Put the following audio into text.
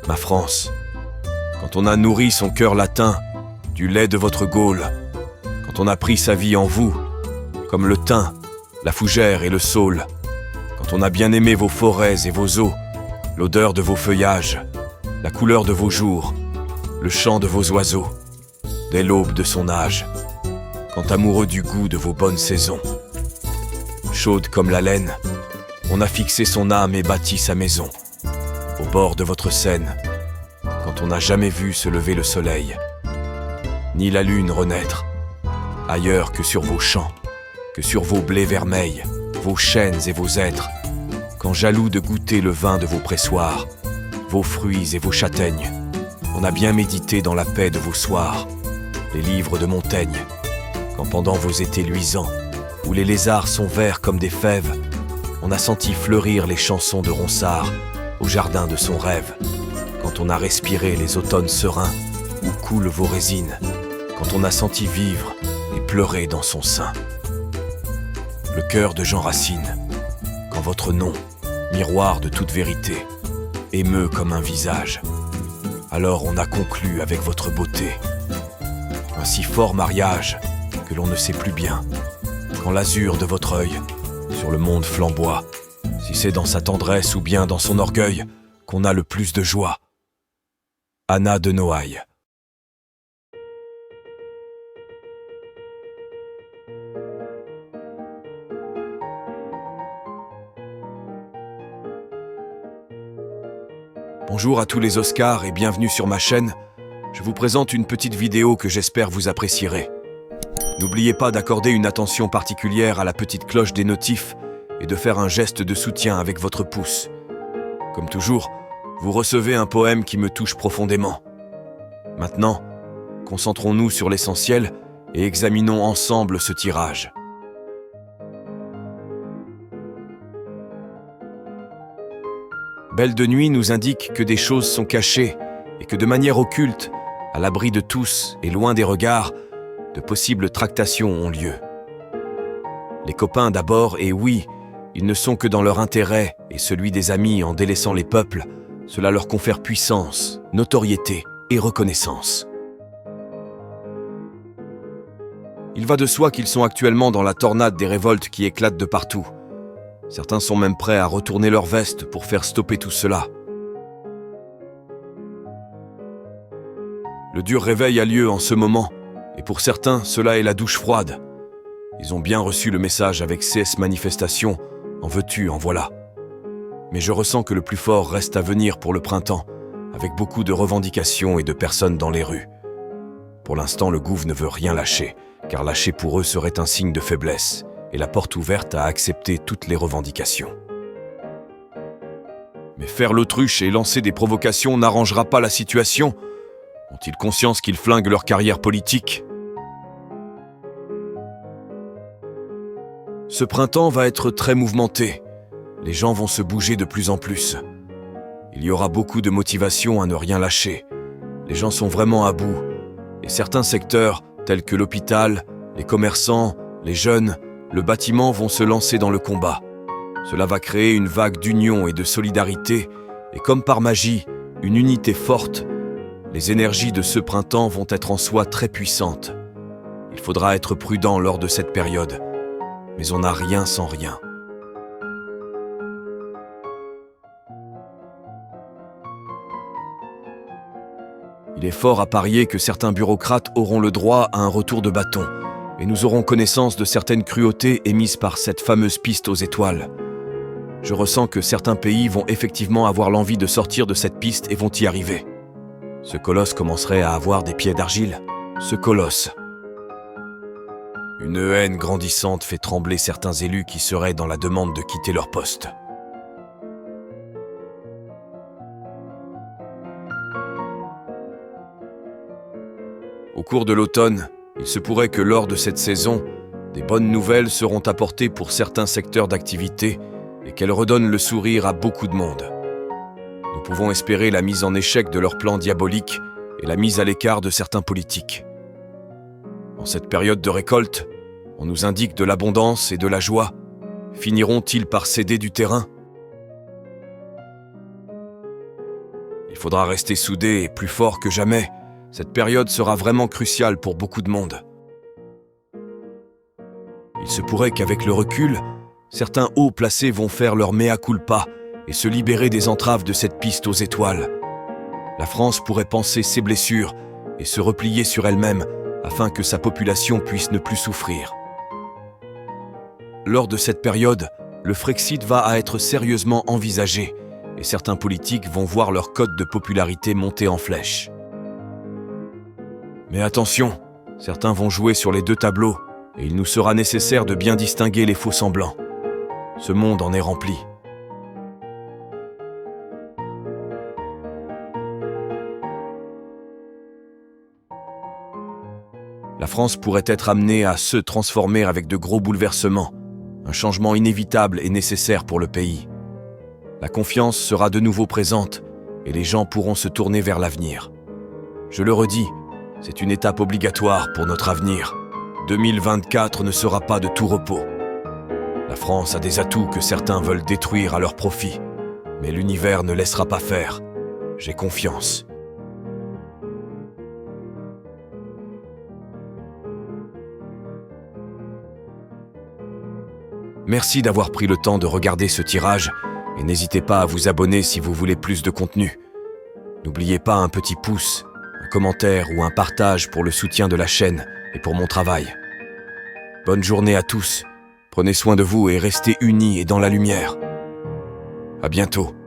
ma France, quand on a nourri son cœur latin du lait de votre Gaule, quand on a pris sa vie en vous, comme le thym, la fougère et le saule, quand on a bien aimé vos forêts et vos eaux, l'odeur de vos feuillages, la couleur de vos jours, le chant de vos oiseaux, dès l'aube de son âge, quand amoureux du goût de vos bonnes saisons. Chaude comme la laine, on a fixé son âme et bâti sa maison, au bord de votre Seine, quand on n'a jamais vu se lever le soleil, ni la lune renaître, ailleurs que sur vos champs, que sur vos blés vermeils, vos chênes et vos hêtres, quand jaloux de goûter le vin de vos pressoirs, vos fruits et vos châtaignes, on a bien médité dans la paix de vos soirs, les livres de Montaigne, quand pendant vos étés luisants, où les lézards sont verts comme des fèves, on a senti fleurir les chansons de Ronsard au jardin de son rêve, quand on a respiré les automnes sereins où coulent vos résines, quand on a senti vivre et pleurer dans son sein. Le cœur de Jean Racine, quand votre nom, miroir de toute vérité, émeut comme un visage, alors on a conclu avec votre beauté un si fort mariage que l'on ne sait plus bien, quand l'azur de votre œil sur le monde flamboie, si c'est dans sa tendresse ou bien dans son orgueil qu'on a le plus de joie. Anna de Noailles. Bonjour à tous les Oscars et bienvenue sur ma chaîne. Je vous présente une petite vidéo que j'espère vous apprécierez. N'oubliez pas d'accorder une attention particulière à la petite cloche des notifs et de faire un geste de soutien avec votre pouce. Comme toujours, vous recevez un poème qui me touche profondément. Maintenant, concentrons-nous sur l'essentiel et examinons ensemble ce tirage. Belle de Nuit nous indique que des choses sont cachées et que de manière occulte, à l'abri de tous et loin des regards, de possibles tractations ont lieu. Les copains d'abord, et oui, ils ne sont que dans leur intérêt et celui des amis en délaissant les peuples, cela leur confère puissance, notoriété et reconnaissance. Il va de soi qu'ils sont actuellement dans la tornade des révoltes qui éclatent de partout. Certains sont même prêts à retourner leur veste pour faire stopper tout cela. Le dur réveil a lieu en ce moment, et pour certains, cela est la douche froide. Ils ont bien reçu le message avec CS Manifestation, en veux-tu, en voilà. Mais je ressens que le plus fort reste à venir pour le printemps, avec beaucoup de revendications et de personnes dans les rues. Pour l'instant, le gouv ne veut rien lâcher, car lâcher pour eux serait un signe de faiblesse, et la porte ouverte à accepter toutes les revendications. Mais faire l'autruche et lancer des provocations n'arrangera pas la situation. Ont-ils conscience qu'ils flinguent leur carrière politique ? Ce printemps va être très mouvementé. Les gens vont se bouger de plus en plus. Il y aura beaucoup de motivation à ne rien lâcher. Les gens sont vraiment à bout. Et certains secteurs, tels que l'hôpital, les commerçants, les jeunes, le bâtiment vont se lancer dans le combat. Cela va créer une vague d'union et de solidarité, et comme par magie, une unité forte. Les énergies de ce printemps vont être en soi très puissantes. Il faudra être prudent lors de cette période, mais on n'a rien sans rien. Il est fort à parier que certains bureaucrates auront le droit à un retour de bâton, et nous aurons connaissance de certaines cruautés émises par cette fameuse piste aux étoiles. Je ressens que certains pays vont effectivement avoir l'envie de sortir de cette piste et vont y arriver. Ce colosse commencerait à avoir des pieds d'argile. Ce colosse. Une haine grandissante fait trembler certains élus qui seraient dans la demande de quitter leur poste. Au cours de l'automne, il se pourrait que lors de cette saison, des bonnes nouvelles seront apportées pour certains secteurs d'activité et qu'elles redonnent le sourire à beaucoup de monde. Nous pouvons espérer la mise en échec de leurs plans diaboliques et la mise à l'écart de certains politiques. En cette période de récolte, on nous indique de l'abondance et de la joie. Finiront-ils par céder du terrain ? Il faudra rester soudé et plus fort que jamais. Cette période sera vraiment cruciale pour beaucoup de monde. Il se pourrait qu'avec le recul, certains hauts placés vont faire leur mea culpa et se libérer des entraves de cette piste aux étoiles. La France pourrait panser ses blessures et se replier sur elle-même afin que sa population puisse ne plus souffrir. Lors de cette période, le Frexit va être sérieusement envisagé et certains politiques vont voir leur cote de popularité monter en flèche. Mais attention, certains vont jouer sur les deux tableaux et il nous sera nécessaire de bien distinguer les faux-semblants. Ce monde en est rempli. La France pourrait être amenée à se transformer avec de gros bouleversements, un changement inévitable et nécessaire pour le pays. La confiance sera de nouveau présente et les gens pourront se tourner vers l'avenir. Je le redis, c'est une étape obligatoire pour notre avenir. 2024 ne sera pas de tout repos. La France a des atouts que certains veulent détruire à leur profit, mais l'univers ne laissera pas faire. J'ai confiance. Merci d'avoir pris le temps de regarder ce tirage et n'hésitez pas à vous abonner si vous voulez plus de contenu. N'oubliez pas un petit pouce, un commentaire ou un partage pour le soutien de la chaîne et pour mon travail. Bonne journée à tous, prenez soin de vous et restez unis et dans la lumière. À bientôt.